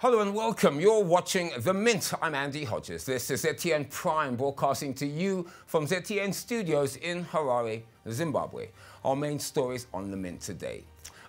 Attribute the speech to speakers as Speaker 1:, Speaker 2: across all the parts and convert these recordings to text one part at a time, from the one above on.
Speaker 1: Hello and welcome. You're watching The Mint. I'm Andy Hodges. This is ZTN Prime broadcasting to you from ZTN Studios in Harare, Zimbabwe. Our main stories on The Mint today.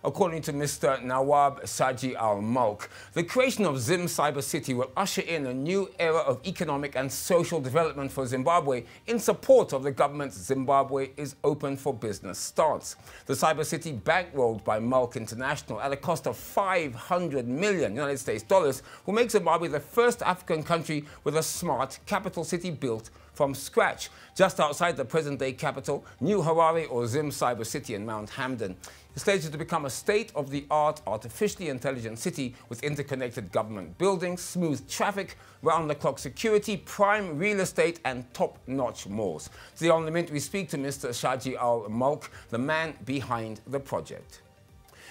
Speaker 1: According to Mr. Nawab Saji Al-Mulk, the creation of Zim Cyber City will usher in a new era of economic and social development for Zimbabwe in support of the government's Zimbabwe is Open for Business stance. The Cyber City, bankrolled by Mulk International at a cost of $500 million US, will make Zimbabwe the first African country with a smart capital city built from scratch, just outside the present-day capital, New Harare, or Zim Cyber City in Mount Hamden. It's slated to become a state-of-the-art artificially intelligent city with interconnected government buildings, smooth traffic, round-the-clock security, prime real estate and top-notch malls. Today on The Mint, we speak to Mr. Saji Al-Mulk, the man behind the project.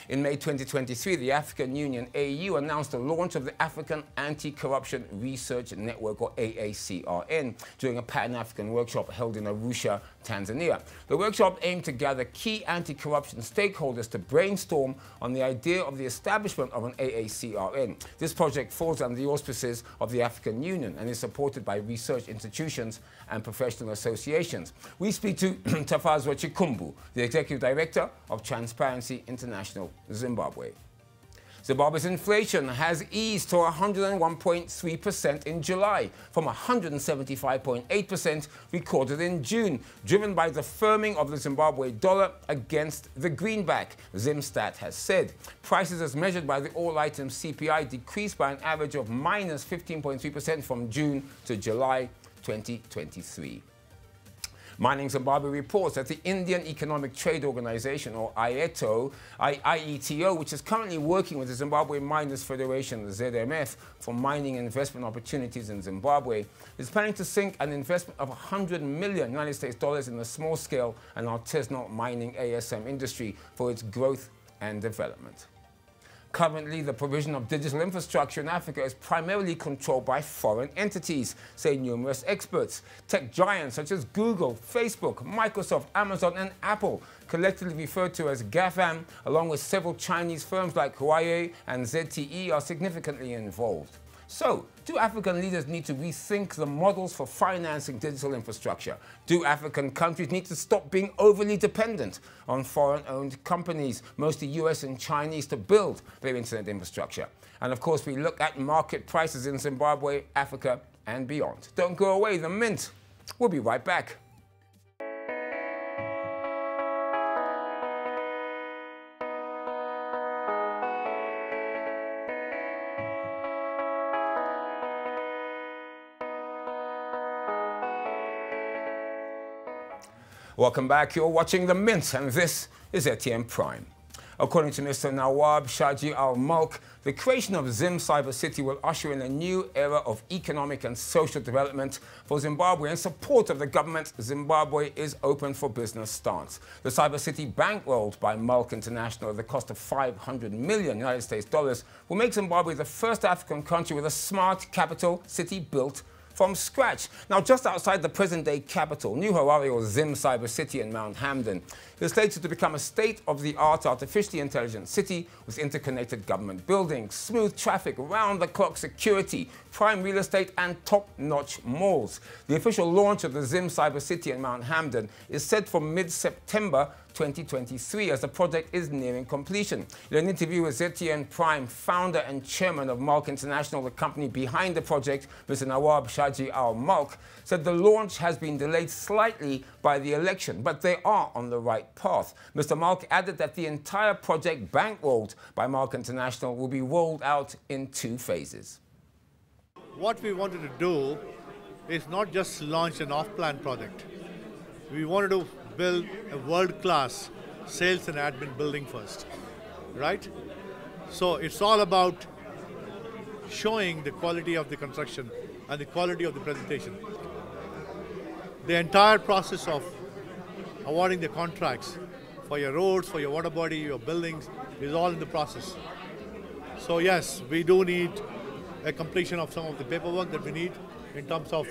Speaker 1: In May 2023, the African Union, AU, announced the launch of the African Anti-Corruption Research Network, or AACRN, during a Pan-African workshop held in Arusha, Tanzania. The workshop aimed to gather key anti-corruption stakeholders to brainstorm on the idea of the establishment of an AACRN. This project falls under the auspices of the African Union and is supported by research institutions and professional associations. We speak to Tafazwa Chikumbu, the Executive Director of Transparency International Zimbabwe. Zimbabwe's inflation has eased to 101.3% in July, from 175.8% recorded in June, driven by the firming of the Zimbabwe dollar against the greenback, Zimstat has said. Prices as measured by the all-item CPI decreased by an average of minus 15.3% from June to July 2023. Mining Zimbabwe reports that the Indian Economic Trade Organization, or IETO, which is currently working with the Zimbabwe Miners Federation, the ZMF, for mining investment opportunities in Zimbabwe, is planning to sink an investment of $100 million US in the small-scale and artisanal mining ASM industry for its growth and development. Currently, the provision of digital infrastructure in Africa is primarily controlled by foreign entities, say numerous experts. Tech giants such as Google, Facebook, Microsoft, Amazon and Apple, collectively referred to as GAFAM, along with several Chinese firms like Huawei and ZTE, are significantly involved. So, do African leaders need to rethink the models for financing digital infrastructure? Do African countries need to stop being overly dependent on foreign-owned companies, mostly US and Chinese, to build their internet infrastructure? And of course, we look at market prices in Zimbabwe, Africa, and beyond. Don't go away, The Mint. We'll be right back. Welcome back. You're watching The Mint, and this is ZTN Prime. According to Mr. Nawab Saji Al-Mulk, the creation of Zim Cyber City will usher in a new era of economic and social development for Zimbabwe in support of the government's Zimbabwe is Open for Business stance. The Cyber City, bankrolled by Mulk International at the cost of $500 million US, will make Zimbabwe the first African country with a smart capital city built from scratch. Now, just outside the present-day capital, New Harare, or Zim Cyber City in Mount Hamden, is slated to become a state-of-the-art artificially intelligent city with interconnected government buildings, smooth traffic, round-the-clock security, prime real estate and top-notch malls. The official launch of the Zim Cyber City in Mount Hamden is set for mid-September 2023, as the project is nearing completion. In an interview with ZTN Prime, founder and chairman of Mulk International, the company behind the project, Mr. Nawab Saji Al-Mulk, said the launch has been delayed slightly by the election, but they are on the right path. Mr. Mulk added that the entire project, bankrolled by Mulk International, will be rolled out in 2 phases.
Speaker 2: What we wanted to do is not just launch an off-plan project. We wanted to build a world-class sales and admin building first, right? So it's all about showing the quality of the construction and the quality of the presentation. The entire process of awarding the contracts for your roads, for your water body, your buildings, is all in the process. So yes, we do need a completion of some of the paperwork that we need in terms of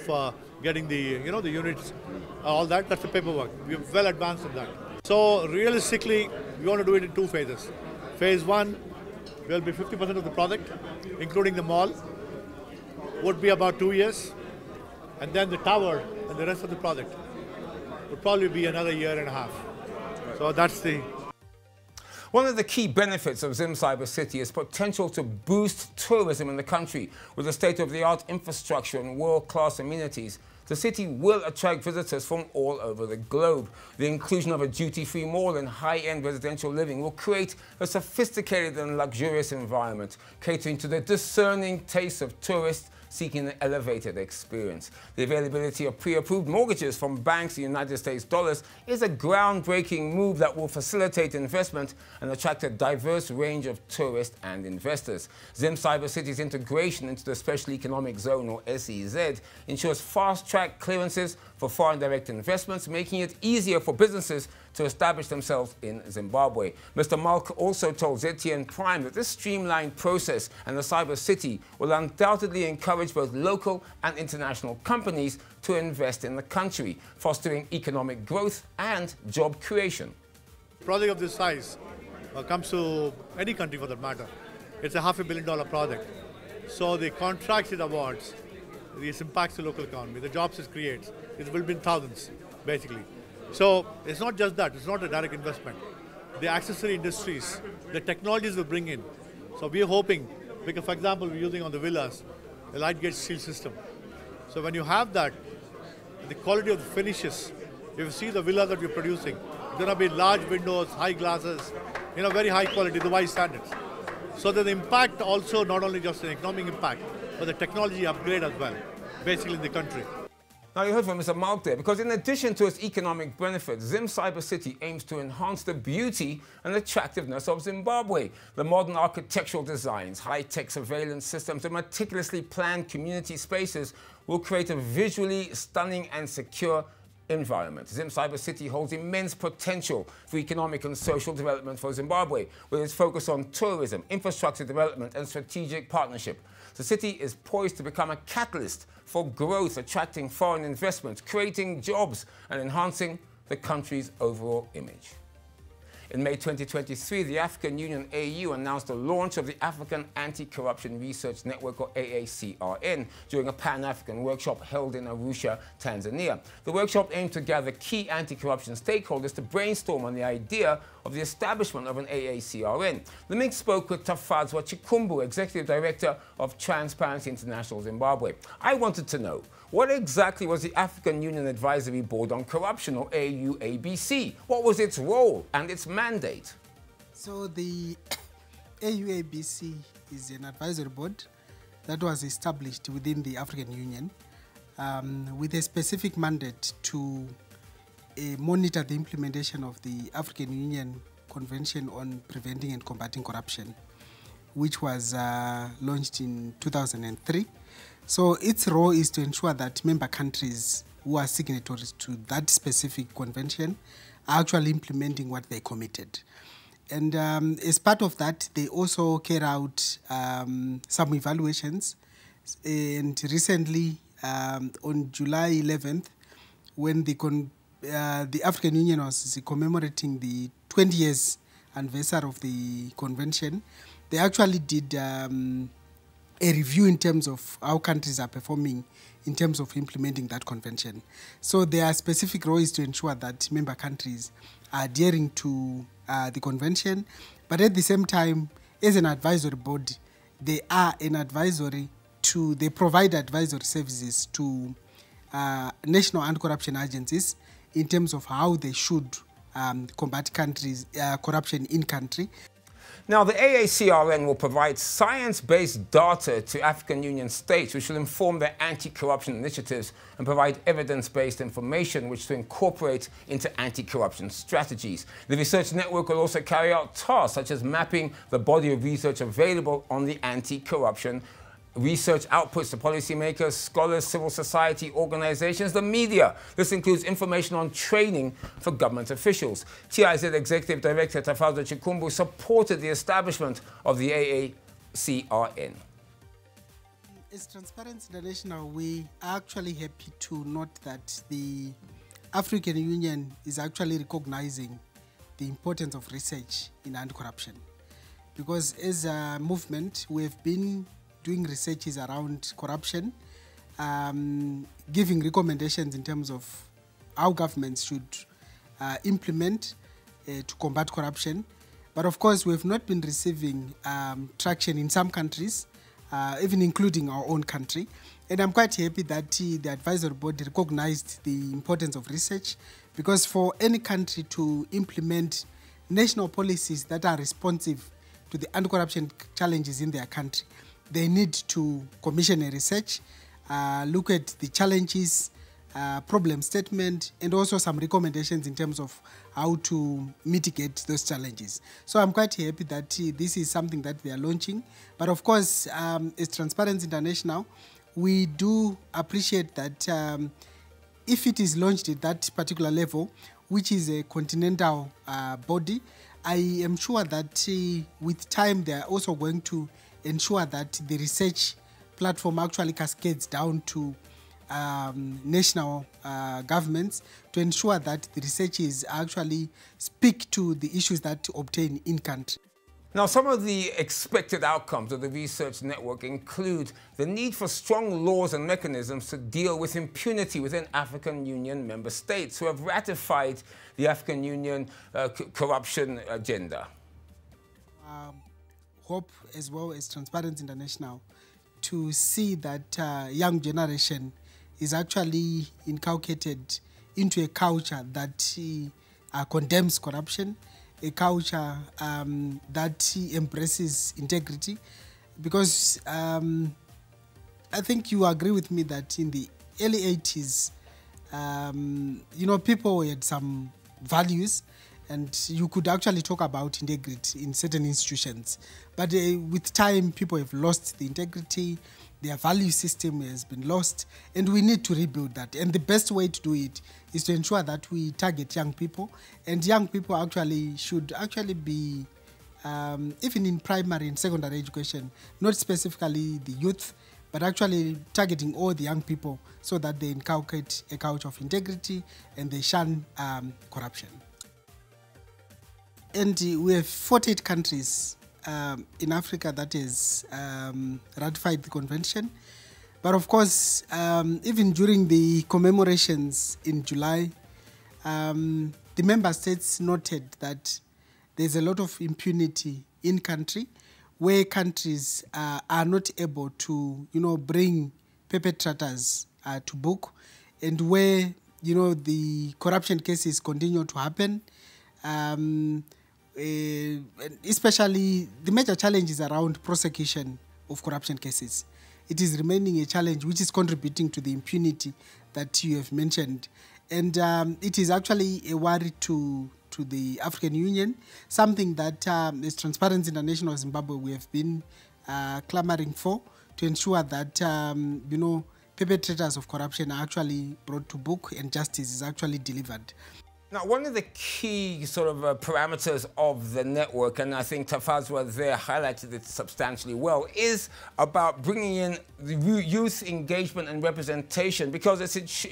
Speaker 2: getting the, the units, all that. That's the paperwork. We're well advanced on that. So realistically, we want to do it in 2 phases. Phase 1 will be 50% of the project, including the mall, would be about 2 years, and then the tower and the rest of the project would probably be another year and a half. So that's the...
Speaker 1: One of the key benefits of Zim Cyber City is potential to boost tourism in the country. With a state-of-the-art infrastructure and world-class amenities, the city will attract visitors from all over the globe. The inclusion of a duty-free mall and high-end residential living will create a sophisticated and luxurious environment, catering to the discerning tastes of tourists seeking an elevated experience. The availability of pre-approved mortgages from banks in United States dollars is a groundbreaking move that will facilitate investment and attract a diverse range of tourists and investors. Zim Cyber City's integration into the Special Economic Zone, or SEZ, ensures fast-track clearances for foreign direct investments, making it easier for businesses to establish themselves in Zimbabwe. Mr. Malk also told ZTN Prime that this streamlined process and the Cyber City will undoubtedly encourage both local and international companies to invest in the country, fostering economic growth and job creation.
Speaker 2: A project of this size comes to any country for that matter. It's a $500 million project. So the contracts it awards, this impacts the local economy, the jobs it creates, it will be in thousands, basically. So it's not just that, it's not a direct investment. The accessory industries, the technologies will bring in. So we're hoping, because for example, we're using on the villas, the light gauge steel system. So when you have that, the quality of the finishes, if you see the villas that we're producing, it's going to be large windows, high glasses, very high quality, Dubai standards. So that the impact also, not only just an economic impact, but the technology upgrade as well, basically in the country.
Speaker 1: Now, you heard from Mr. Malk there, because in addition to its economic benefits, Zim Cyber City aims to enhance the beauty and attractiveness of Zimbabwe. The modern architectural designs, high-tech surveillance systems, and meticulously planned community spaces will create a visually stunning and secure environment. Zim Cyber City holds immense potential for economic and social development for Zimbabwe, with its focus on tourism, infrastructure development, and strategic partnership. The city is poised to become a catalyst for growth, attracting foreign investment, creating jobs, and enhancing the country's overall image. In May 2023, the African Union AU announced the launch of the African Anti-Corruption Research Network, or AACRN, during a Pan-African workshop held in Arusha, Tanzania. The workshop aimed to gather key anti-corruption stakeholders to brainstorm on the idea of the establishment of an AACRN. The MIG spoke with Tafadzwa Chikumbu, Executive Director of Transparency International Zimbabwe. I wanted to know, what exactly was the African Union Advisory Board on Corruption, or AUABC? What was its role and its mandate?
Speaker 3: So the AUABC is an advisory board that was established within the African Union with a specific mandate to monitor the implementation of the African Union Convention on Preventing and Combating Corruption, which was launched in 2003. So its role is to ensure that member countries who are signatories to that specific convention are actually implementing what they committed. And as part of that, they also carry out some evaluations. And recently, on July 11th, when the African Union was commemorating the 20 years anniversary of the convention, they actually did a review in terms of how countries are performing in terms of implementing that convention. So their specific role is to ensure that member countries are adhering to the convention, but at the same time, as an advisory body, they are an advisory they provide advisory services to national anti-corruption agencies in terms of how they should combat corruption in country.
Speaker 1: Now, the AACRN will provide science-based data to African Union states, which will inform their anti-corruption initiatives and provide evidence-based information which to incorporate into anti-corruption strategies. The research network will also carry out tasks such as mapping the body of research available on the anti-corruption research outputs to policymakers, scholars, civil society organizations, the media. This includes information on training for government officials. TIZ Executive Director Tafadzwa Chikumbu supported the establishment of the AACRN.
Speaker 3: As Transparency International, we are actually happy to note that the African Union is actually recognizing the importance of research in anti-corruption. because as a movement, we have been doing researches around corruption, giving recommendations in terms of how governments should implement to combat corruption. But of course, we have not been receiving traction in some countries, even including our own country. And I'm quite happy that the advisory board recognized the importance of research, because for any country to implement national policies that are responsive to the anti-corruption challenges in their country, they need to commission a research, look at the challenges, problem statement, and also some recommendations in terms of how to mitigate those challenges. So I'm quite happy that this is something that they are launching. But of course, as Transparency International, we do appreciate that if it is launched at that particular level, which is a continental body, I am sure that with time they are also going to ensure that the research platform actually cascades down to national governments to ensure that the researchers actually speak to the issues that obtain in country.
Speaker 1: Now, some of the expected outcomes of the research network include the need for strong laws and mechanisms to deal with impunity within African Union member states who have ratified the African Union corruption agenda.
Speaker 3: Hope, as well as Transparency International, to see that young generation is actually inculcated into a culture that condemns corruption, a culture that embraces integrity. Because I think you agree with me that in the early 80s, people had some values, and you could actually talk about integrity in certain institutions. But with time, people have lost the integrity, their value system has been lost, and we need to rebuild that. And the best way to do it is to ensure that we target young people, and young people actually should actually be, even in primary and secondary education, not specifically the youth, but actually targeting all the young people so that they inculcate a culture of integrity and they shun corruption. And we have 48 countries in Africa that has ratified the convention. But of course, even during the commemorations in July, the member states noted that there's a lot of impunity in country, where countries are not able to, bring perpetrators to book, and where, the corruption cases continue to happen. Especially the major challenges around prosecution of corruption cases. It is remaining a challenge which is contributing to the impunity that you have mentioned. And it is actually a worry to the African Union, something that as Transparency International Zimbabwe we have been clamoring for, to ensure that perpetrators of corruption are actually brought to book and justice is actually delivered.
Speaker 1: Now, one of the key sort of parameters of the network, and I think Tafazwa there highlighted it substantially well, is about bringing in the youth engagement and representation, because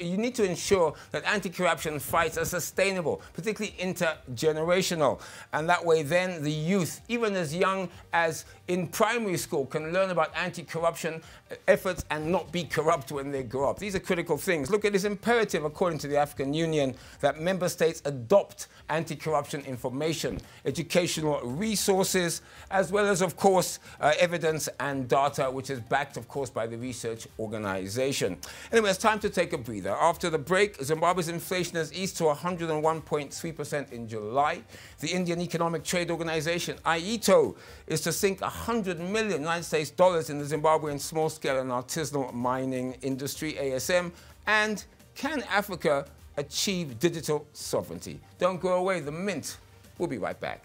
Speaker 1: you need to ensure that anti-corruption fights are sustainable, particularly intergenerational. And that way then the youth, even as young as in primary school, can learn about anti-corruption efforts and not be corrupt when they grow up. These are critical things. Look, it is imperative, according to the African Union, that member states adopt anti-corruption information, educational resources, as well as, of course, evidence and data, which is backed, of course, by the research organization. Anyway, it's time to take a breather. After the break, Zimbabwe's inflation has eased to 101.3% in July. The Indian Economic Trade Organization, IETO, is to sink $100 million in the Zimbabwean small-scale and artisanal mining industry, ASM. And can Africa achieve digital sovereignty? Don't go away. The Mint will be right back.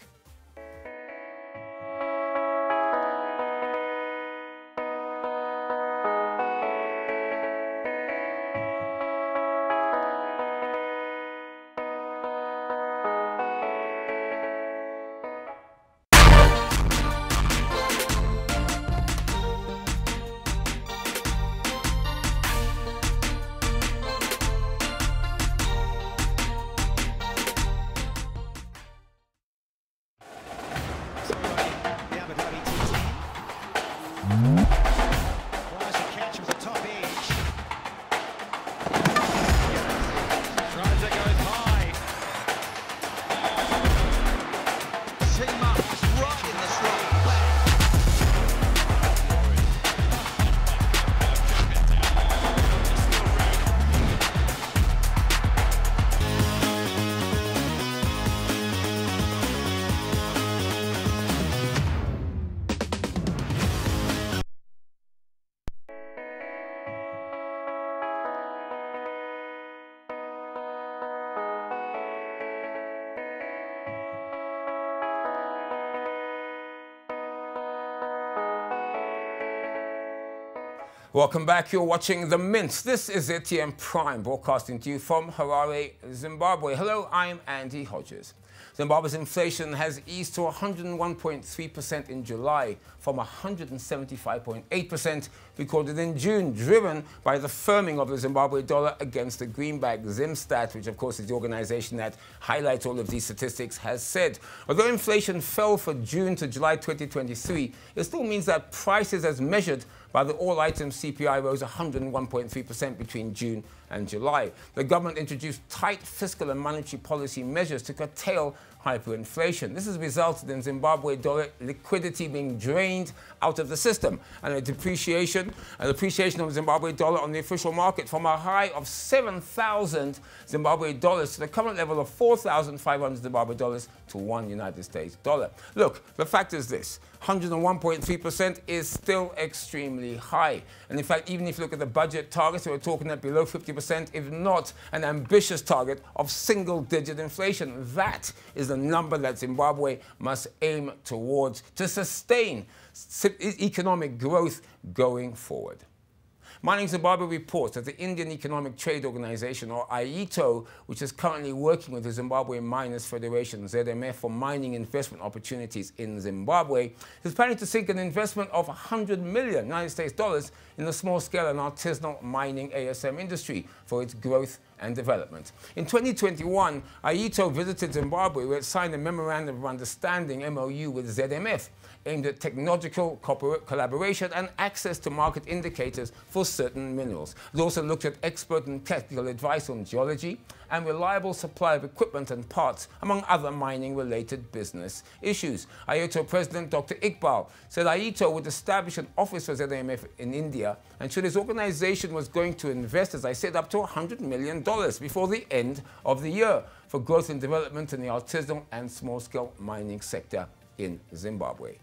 Speaker 1: Welcome back. You're watching The Mint. This is ZTN Prime, broadcasting to you from Harare, Zimbabwe. Hello, I'm Andy Hodges. Zimbabwe's inflation has eased to 101.3% in July from 175.8% recorded in June, driven by the firming of the Zimbabwe dollar against the greenback. Zim which of course is the organization that highlights all of these statistics, has said. Although inflation fell for June to July 2023, it still means that prices as measured by the all-item CPI rose 101.3% between June and July. The government introduced tight fiscal and monetary policy measures to curtail hyperinflation. This has resulted in Zimbabwe dollar liquidity being drained out of the system and an appreciation of Zimbabwe dollar on the official market from a high of 7,000 Zimbabwe dollars to the current level of 4,500 Zimbabwe dollars to one United States dollar. Look, the fact is this: 101.3% is still extremely high. And in fact, even if you look at the budget targets, we're talking at below 50%, if not an ambitious target of single-digit inflation. That is the number that Zimbabwe must aim towards to sustain economic growth going forward. Mining Zimbabwe reports that the Indian Economic Trade Organization, or IETO, which is currently working with the Zimbabwe Miners Federation, ZMF, for mining investment opportunities in Zimbabwe, is planning to seek an investment of $100 million US in the small-scale and artisanal mining ASM industry for its growth and development. In 2021, IETO visited Zimbabwe, where it signed a Memorandum of Understanding, MOU, with ZMF, aimed at technological collaboration and access to market indicators for certain minerals. It also looked at expert and technical advice on geology and reliable supply of equipment and parts, among other mining-related business issues. IETO President Dr. Iqbal said IETO would establish an office for ZMF in India, and should his organization was going to invest, as I said, up to $100 million before the end of the year for growth and development in the artisanal and small-scale mining sector in Zimbabwe.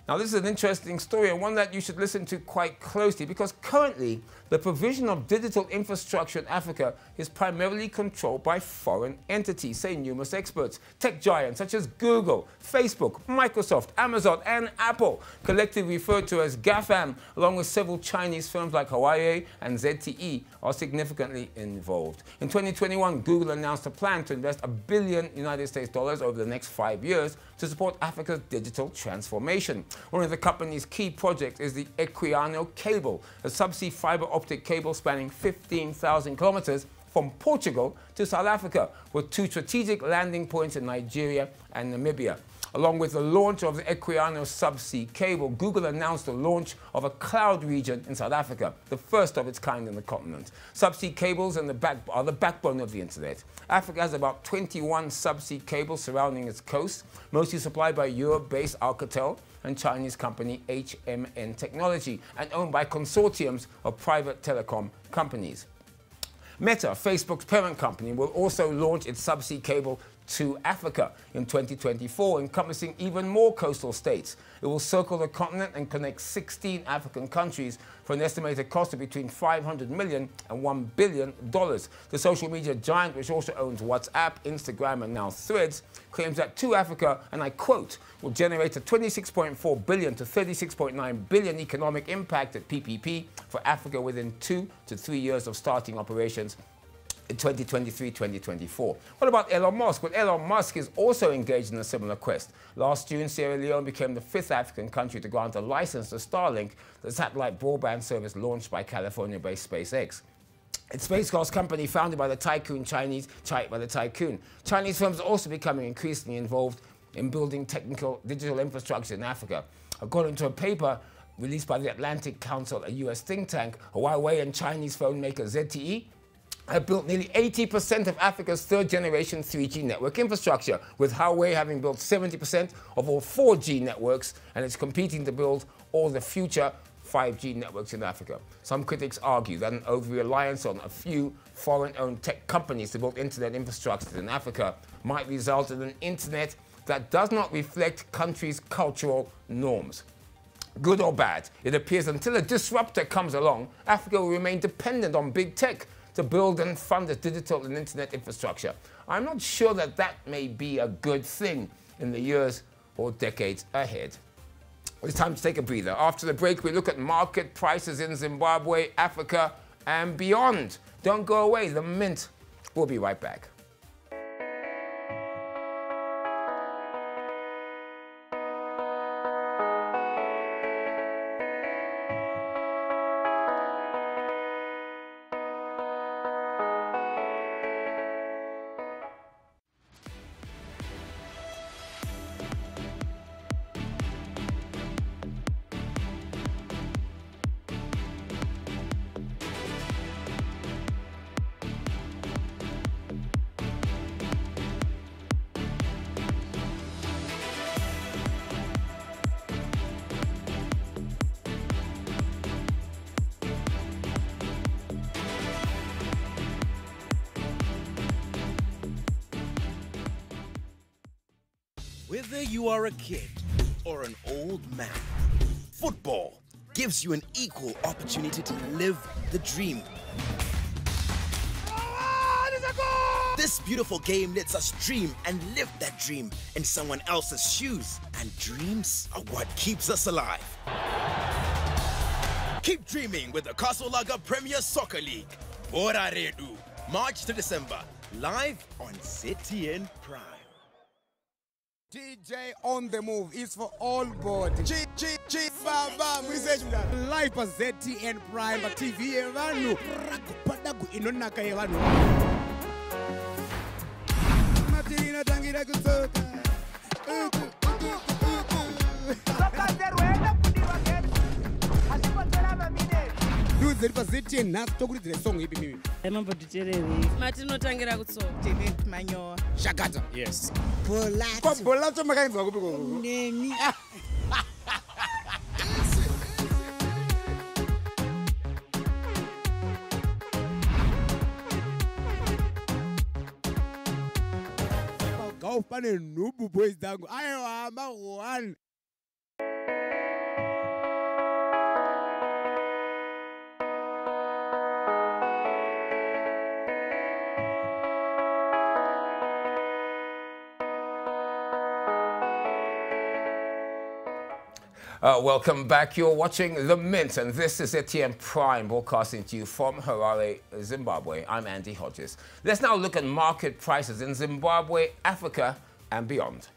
Speaker 1: Now, this is an interesting story, and one that you should listen to quite closely, because currently the provision of digital infrastructure in Africa is primarily controlled by foreign entities, say numerous experts. Tech giants such as Google, Facebook, Microsoft, Amazon, and Apple, collectively referred to as GAFAM, along with several Chinese firms like Huawei and ZTE, are significantly involved. In 2021, Google announced a plan to invest $1 billion US over the next 5 years to support Africa's digital transformation. One of the company's key projects is the Equiano cable, a subsea fiber optic cable spanning 15,000 kilometers from Portugal to South Africa, with 2 strategic landing points in Nigeria and Namibia. Along with the launch of the Equiano subsea cable, Google announced the launch of a cloud region in South Africa, the first of its kind in the continent. Subsea cables are the backbone of the internet. Africa has about 21 subsea cables surrounding its coast, mostly supplied by Europe-based Alcatel and Chinese company HMN Technology, and owned by consortiums of private telecom companies. Meta, Facebook's parent company, will also launch its subsea cable to Africa in 2024, encompassing even more coastal states. It will circle the continent and connect 16 African countries for an estimated cost of between $500 million and $1 billion. The social media giant, which also owns WhatsApp, Instagram, and now Threads, claims that To Africa, and I quote, will generate a $26.4 billion to $36.9 billion economic impact at PPP for Africa within 2 to 3 years of starting operations in 2023-2024. What about Elon Musk? Well, Elon Musk is also engaged in a similar quest. Last June, Sierra Leone became the 5th African country to grant a license to Starlink, the satellite broadband service launched by California-based SpaceX. It's a spacecraft company founded by the tycoon Chinese firms are also becoming increasingly involved in building digital infrastructure in Africa. According to a paper released by the Atlantic Council, a US think tank, Huawei and Chinese phone maker ZTE have built nearly 80% of Africa's third-generation 3G network infrastructure, with Huawei having built 70% of all 4G networks, and it's competing to build all the future 5G networks in Africa. Some critics argue that an over-reliance on a few foreign-owned tech companies to build internet infrastructure in Africa might result in an internet that does not reflect countries' cultural norms. Good or bad, it appears until a disruptor comes along, Africa will remain dependent on big tech to build and fund its digital and internet infrastructure. I'm not sure that that may be a good thing in the years or decades ahead. It's time to take a breather. After the break, we look at market prices in Zimbabwe, Africa, and beyond. Don't go away. The Mint will be right back.
Speaker 4: Whether you are a kid or an old man, football gives you an equal opportunity to live the dream. This beautiful game lets us dream and live that dream in someone else's shoes. And dreams are what keeps us alive. Keep dreaming with the Kasolaga Premier Soccer League. Bora Redu, March to December, live on ZTN Prime.
Speaker 5: DJ on the move is for all board. Live for ZTN Prime TV evanu. Padagu inonaka evanu. Matirina tangira kusoka. Duze for ZTN nas tokuri song ipi mimi.
Speaker 6: Emambo tucherere. Matino tangira kutsoka. Tine manyowa.
Speaker 5: Shakata. Yes.
Speaker 6: Bolato.
Speaker 5: Bolato makainzwa kupi koko.
Speaker 6: Neni.
Speaker 5: Go pane nubu boys dangu. Ayo hamba one.
Speaker 1: Welcome back. You're watching The Mint, and this is ZTN Prime, broadcasting to you from Harare, Zimbabwe. I'm Andy Hodges. Let's now look at market prices in Zimbabwe, Africa, and beyond.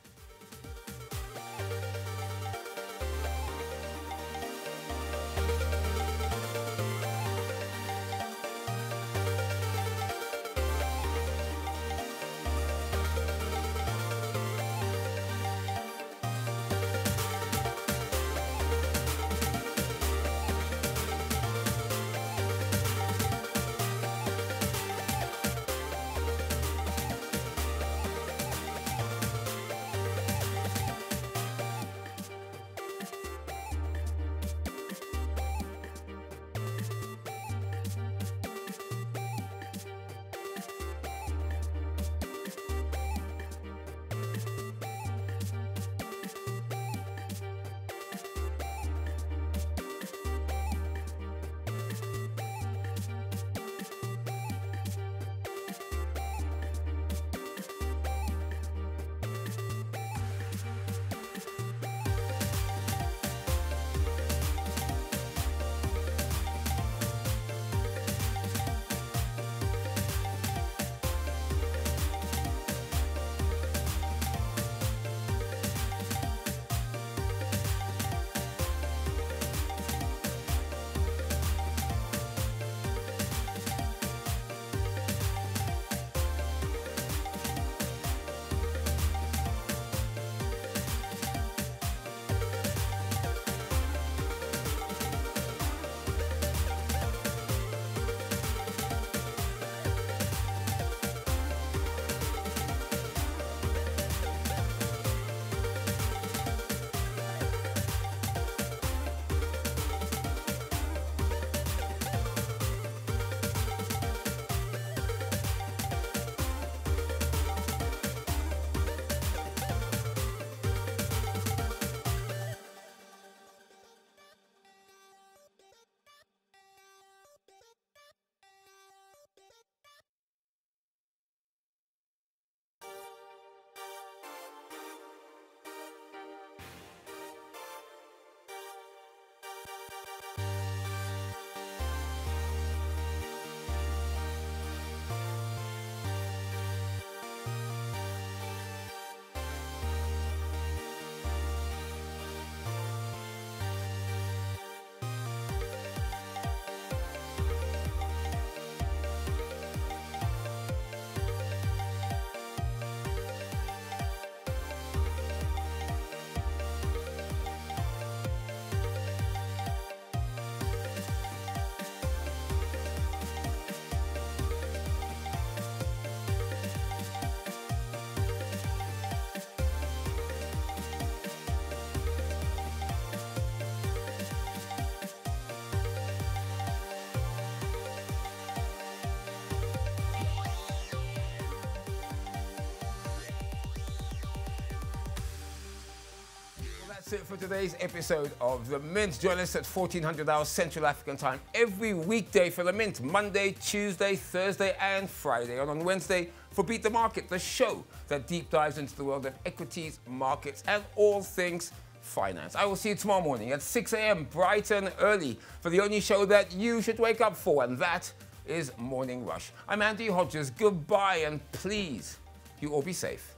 Speaker 1: that's it for today's episode of The Mint. Join us at 1400 hours Central African time every weekday for The Mint. Monday, Tuesday, Thursday and Friday. And on Wednesday for Beat the Market, the show that deep dives into the world of equities, markets and all things finance. I will see you tomorrow morning at 6 a.m. bright and early for the only show that you should wake up for, and that is Morning Rush. I'm Andy Hodges. Goodbye, and please, you all be safe.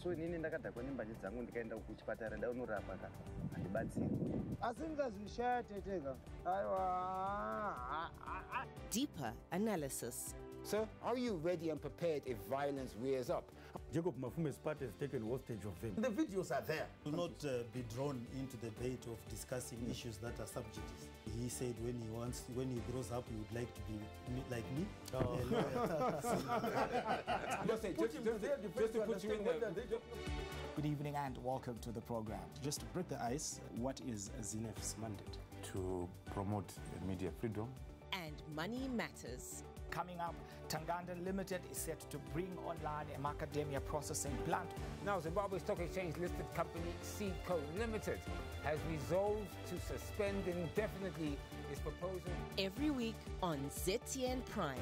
Speaker 7: So inini ndakadhakwa nembanje dzangu ndikaenda kuchipatara ndaunorapwa kana handibatsiri
Speaker 8: asingazvishate tega aiwa.
Speaker 9: Deeper analysis.
Speaker 1: So, are you ready and prepared if violence rears up?
Speaker 10: Jacob Mafume's party has taken hostage of them.
Speaker 8: The videos are there.
Speaker 11: Do not be drawn into the debate of discussing issues that are sub judice. He said when he grows up, he would like to be like me.
Speaker 10: Oh.
Speaker 1: Just to put you in there.
Speaker 12: Good evening and welcome to the program. Just to break the ice, what is ZINEF's mandate?
Speaker 10: To promote media freedom.
Speaker 9: And money matters.
Speaker 12: Coming up, Tanganda Limited is set to bring online a macadamia processing plant.
Speaker 1: Now, Zimbabwe Stock Exchange listed company Seedco Limited has resolved to suspend indefinitely its proposal.
Speaker 9: Every week on ZTN Prime.